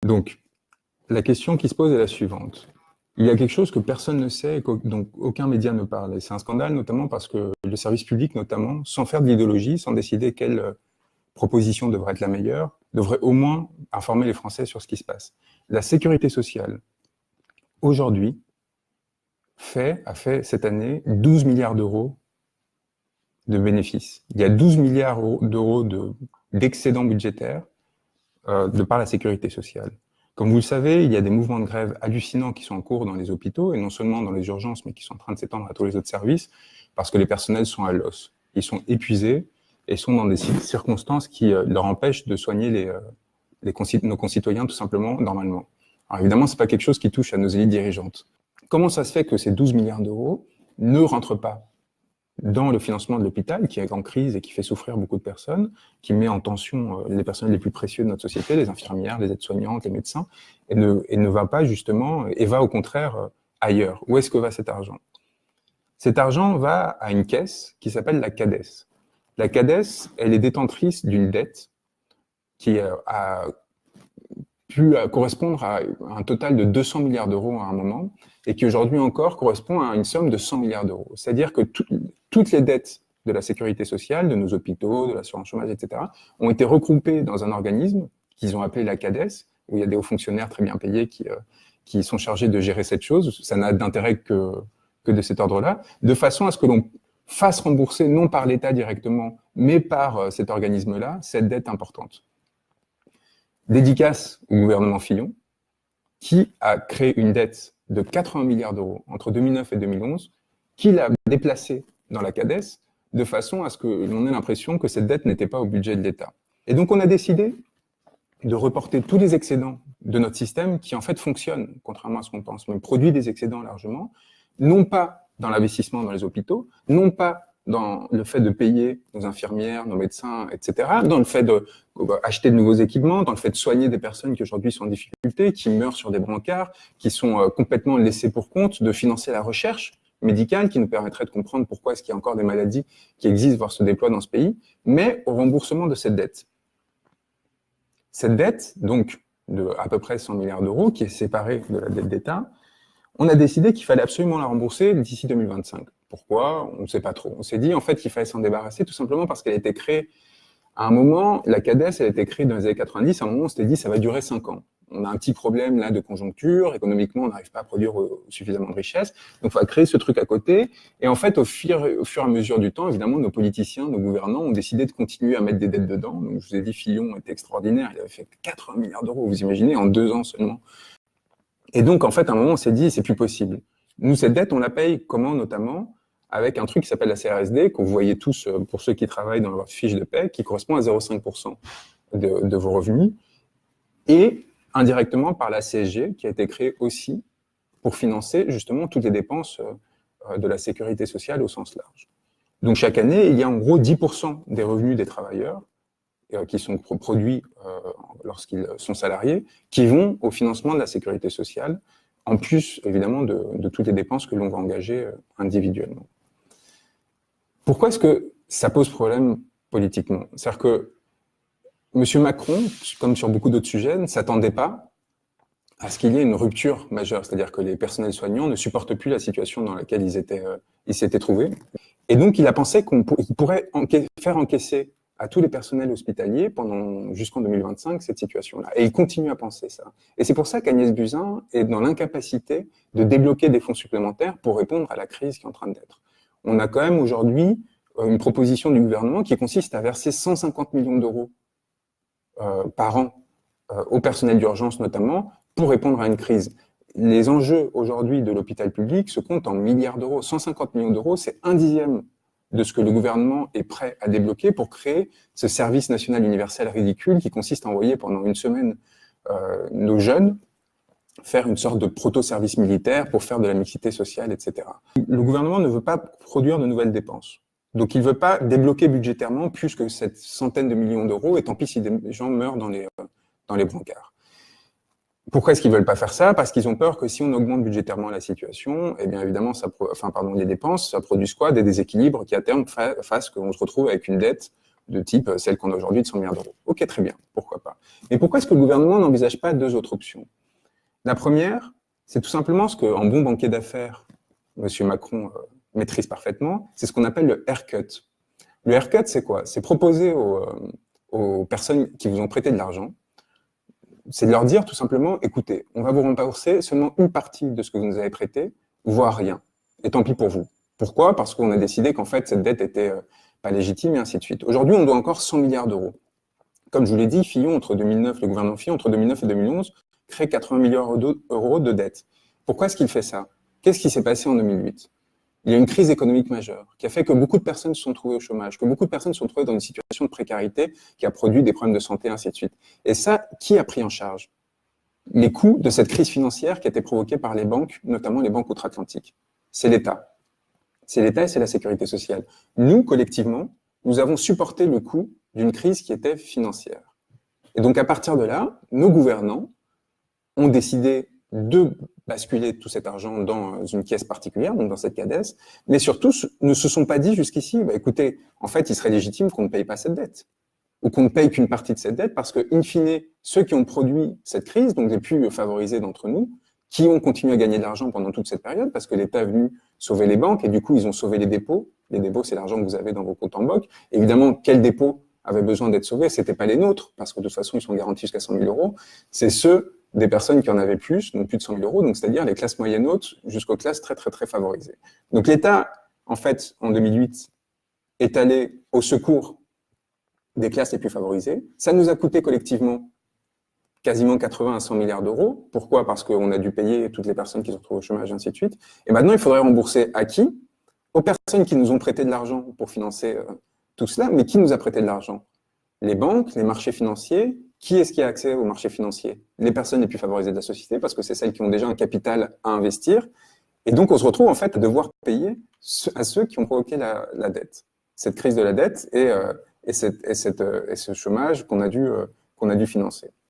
Donc, la question qui se pose est la suivante. Il y a quelque chose que personne ne sait et dont aucun média ne parle. Et c'est un scandale, notamment parce que le service public, notamment, sans faire de l'idéologie, sans décider quelle proposition devrait être la meilleure, devrait au moins informer les Français sur ce qui se passe. La sécurité sociale, aujourd'hui, a fait cette année 12 milliards d'euros de bénéfices. Il y a 12 milliards d'euros d'excédents budgétaires de par la sécurité sociale. Comme vous le savez, il y a des mouvements de grève hallucinants qui sont en cours dans les hôpitaux, et non seulement dans les urgences, mais qui sont en train de s'étendre à tous les autres services, parce que les personnels sont à l'os. Ils sont épuisés et sont dans des circonstances qui leur empêchent de soigner nos concitoyens tout simplement normalement. Alors évidemment, c'est pas quelque chose qui touche à nos élites dirigeantes. Comment ça se fait que ces 12 milliards d'euros ne rentrent pas dans le financement de l'hôpital, qui est en crise et qui fait souffrir beaucoup de personnes, qui met en tension les personnels les plus précieux de notre société, les infirmières, les aides-soignantes, les médecins, et ne va pas justement, et va au contraire ailleurs. Où est-ce que va cet argent? Cet argent va à une caisse qui s'appelle la CADES. La CADES, elle est détentrice d'une dette qui a pu correspondre à un total de 200 milliards d'euros à un moment, et qui aujourd'hui encore correspond à une somme de 100 milliards d'euros. C'est-à-dire que toutes les dettes de la sécurité sociale, de nos hôpitaux, de l'assurance chômage, etc., ont été regroupées dans un organisme qu'ils ont appelé la CADES, où il y a des hauts fonctionnaires très bien payés qui sont chargés de gérer cette chose. Ça n'a d'intérêt que de cet ordre-là, de façon à ce que l'on fasse rembourser, non par l'État directement, mais par cet organisme-là, cette dette importante. Dédicace au gouvernement Fillon, qui a créé une dette de 80 milliards d'euros entre 2009 et 2011, qu'il a déplacée dans la CADES, de façon à ce que l'on ait l'impression que cette dette n'était pas au budget de l'État. Et donc on a décidé de reporter tous les excédents de notre système, qui en fait fonctionne, contrairement à ce qu'on pense, mais produit des excédents largement, non pas dans l'investissement dans les hôpitaux, non pas dans le fait de payer nos infirmières, nos médecins, etc., dans le fait d'acheter de nouveaux équipements, dans le fait de soigner des personnes qui aujourd'hui sont en difficulté, qui meurent sur des brancards, qui sont complètement laissées pour compte, de financer la recherche médicale qui nous permettrait de comprendre pourquoi est-ce qu'il y a encore des maladies qui existent, voire se déploient dans ce pays, mais au remboursement de cette dette. Cette dette, donc, de à peu près 100 milliards d'euros, qui est séparée de la dette d'État, on a décidé qu'il fallait absolument la rembourser d'ici 2025. Pourquoi? On ne sait pas trop. On s'est dit, en fait, qu'il fallait s'en débarrasser tout simplement parce qu'elle a été créée à un moment, la CADES, elle a été créée dans les années 90, à un moment, on s'était dit, ça va durer 5 ans. On a un petit problème là de conjoncture, économiquement, on n'arrive pas à produire suffisamment de richesse, donc il faut créer ce truc à côté. Et en fait, au fur et à mesure du temps, évidemment, nos politiciens, nos gouvernants ont décidé de continuer à mettre des dettes dedans. Donc, je vous ai dit, Fillon était extraordinaire, il avait fait 80 milliards d'euros, vous imaginez, en 2 ans seulement. Et donc, en fait, à un moment, on s'est dit, c'est plus possible. Nous, cette dette, on la paye comment, notamment? Avec un truc qui s'appelle la CRSD, que vous voyez tous pour ceux qui travaillent dans votre fiche de paie, qui correspond à 0,5% de vos revenus, et indirectement par la CSG, qui a été créée aussi pour financer justement toutes les dépenses de la sécurité sociale au sens large. Donc chaque année, il y a en gros 10% des revenus des travailleurs qui sont produits lorsqu'ils sont salariés, qui vont au financement de la sécurité sociale, en plus évidemment de toutes les dépenses que l'on va engager individuellement. Pourquoi est-ce que ça pose problème politiquement? C'est-à-dire que M. Macron, comme sur beaucoup d'autres sujets, ne s'attendait pas à ce qu'il y ait une rupture majeure, c'est-à-dire que les personnels soignants ne supportent plus la situation dans laquelle ils s'étaient trouvés. Et donc, il a pensé qu'il pourrait faire encaisser à tous les personnels hospitaliers jusqu'en 2025 cette situation-là. Et il continue à penser ça. Et c'est pour ça qu'Agnès Buzyn est dans l'incapacité de débloquer des fonds supplémentaires pour répondre à la crise qui est en train d'être. On a quand même aujourd'hui une proposition du gouvernement qui consiste à verser 150 millions d'euros par an au personnel d'urgence notamment pour répondre à une crise. Les enjeux aujourd'hui de l'hôpital public se comptent en milliards d'euros. 150 millions d'euros, c'est 1/10 de ce que le gouvernement est prêt à débloquer pour créer ce service national universel ridicule qui consiste à envoyer pendant une semaine nos jeunes faire une sorte de proto-service militaire pour faire de la mixité sociale, etc. Le gouvernement ne veut pas produire de nouvelles dépenses. Donc, il ne veut pas débloquer budgétairement plus que cette centaine de millions d'euros, et tant pis si des gens meurent dans les brancards. Pourquoi est-ce qu'ils ne veulent pas faire ça? Parce qu'ils ont peur que si on augmente budgétairement la situation, eh bien évidemment, les dépenses, ça produise quoi? Des déséquilibres qui à terme fassent qu'on se retrouve avec une dette de type celle qu'on a aujourd'hui de 100 milliards d'euros. Ok, très bien, pourquoi pas. Mais pourquoi est-ce que le gouvernement n'envisage pas deux autres options? La première, c'est tout simplement ce qu'en bon banquier d'affaires, M. Macron maîtrise parfaitement, c'est ce qu'on appelle le haircut. Le haircut, c'est quoi? C'est proposer aux personnes qui vous ont prêté de l'argent, c'est de leur dire tout simplement, écoutez, on va vous rembourser seulement une partie de ce que vous nous avez prêté, voire rien. Et tant pis pour vous. Pourquoi? Parce qu'on a décidé qu'en fait, cette dette était pas légitime et ainsi de suite. Aujourd'hui, on doit encore 100 milliards d'euros. Comme je vous l'ai dit, Fillon, entre 2009, le gouvernement Fillon, entre 2009 et 2011, crée 80 milliards d'euros de dette. Pourquoi est-ce qu'il fait ça? Qu'est-ce qui s'est passé en 2008? Il y a une crise économique majeure qui a fait que beaucoup de personnes se sont trouvées au chômage, que beaucoup de personnes se sont trouvées dans une situation de précarité qui a produit des problèmes de santé, ainsi de suite. Et ça, qui a pris en charge les coûts de cette crise financière qui a été provoquée par les banques, notamment les banques outre-Atlantique? C'est l'État. C'est l'État et c'est la sécurité sociale. Nous, collectivement, nous avons supporté le coût d'une crise qui était financière. Et donc, à partir de là, nos gouvernants ont décidé de basculer tout cet argent dans une caisse particulière, donc dans cette CADES, mais surtout ne se sont pas dit jusqu'ici, bah, écoutez, en fait, il serait légitime qu'on ne paye pas cette dette, ou qu'on ne paye qu'une partie de cette dette, parce que, in fine, ceux qui ont produit cette crise, donc les plus favorisés d'entre nous, qui ont continué à gagner de l'argent pendant toute cette période, parce que l'État est venu sauver les banques, et du coup, ils ont sauvé les dépôts. Les dépôts, c'est l'argent que vous avez dans vos comptes en banque. Évidemment, quels dépôts avaient besoin d'être sauvés? C'était pas les nôtres, parce que de toute façon, ils sont garantis jusqu'à 100 000 euros. C'est ceux des personnes qui en avaient plus, donc plus de 100 000 euros, donc c'est-à-dire les classes moyennes hautes jusqu'aux classes très, très, très favorisées. Donc l'État, en fait, en 2008, est allé au secours des classes les plus favorisées. Ça nous a coûté collectivement quasiment 80 à 100 milliards d'euros. Pourquoi? Parce qu'on a dû payer toutes les personnes qui se retrouvent au chômage, et ainsi de suite. Et maintenant, il faudrait rembourser à qui? Aux personnes qui nous ont prêté de l'argent pour financer tout cela. Mais qui nous a prêté de l'argent? Les banques, les marchés financiers. Qui est-ce qui a accès aux marchés financiers? Les personnes les plus favorisées de la société, parce que c'est celles qui ont déjà un capital à investir. Et donc, on se retrouve en fait à devoir payer à ceux qui ont provoqué la dette. Cette crise de la dette et ce chômage qu'on a dû financer.